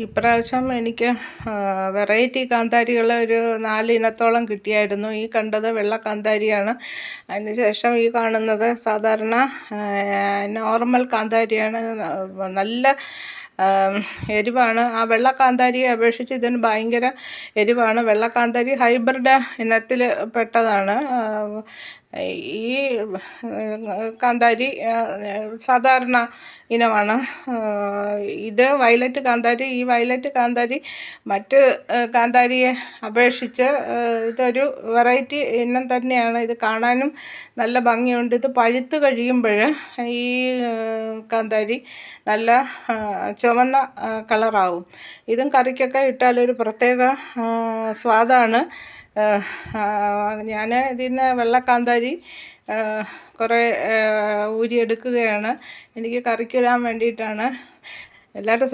ഇപ്രാവശ്യം എനിക്ക് വെറൈറ്റി കാന്താരികൾ ഒരു 4 ഇനത്തോളം കിട്ടിയായിരുന്നു. ഈ കണ്ടത് വെള്ള കാന്താരിയാണ്. അതിന് ശേഷം ഈ കാണുന്നത് സാധാരണ നോർമൽ കാന്താരിയാണ്. നല്ല എരിവാണ്. ആ വെള്ള കാന്താരിയെ അപേക്ഷിച്ച് ഇതിന് ഭയങ്കര എരിവാണ്. വെള്ള കാന്താരി ഹൈബ്രിഡ് ഇനത്തിൽ പെട്ടതാണ്. ഈ കാന്താരി സാധാരണ ഇനമാണ്. ഇത് വയലറ്റ് കാന്താരി. ഈ വയലറ്റ് കാന്താരി മറ്റ് കാന്താരിയെ അപേക്ഷിച്ച് ഇതൊരു വെറൈറ്റി ഇനം തന്നെയാണ്. ഇത് കാണാനും നല്ല ഭംഗിയുണ്ട്. ഇത് പഴുത്ത് കഴിയുമ്പോൾ ഈ കാന്താരി നല്ല ചുവന്ന കളറാവും. ഇതും കറിക്കൊക്കെ ഇട്ടാലൊരു പ്രത്യേക സ്വാദാണ്. ഞാൻ ഇതിൽ നിന്ന് വെള്ള കാന്താരി കുറേ ഊരിയെടുക്കുകയാണ്. എനിക്ക് കറിക്കിടാൻ വേണ്ടിയിട്ടാണ്. എല്ലാവരും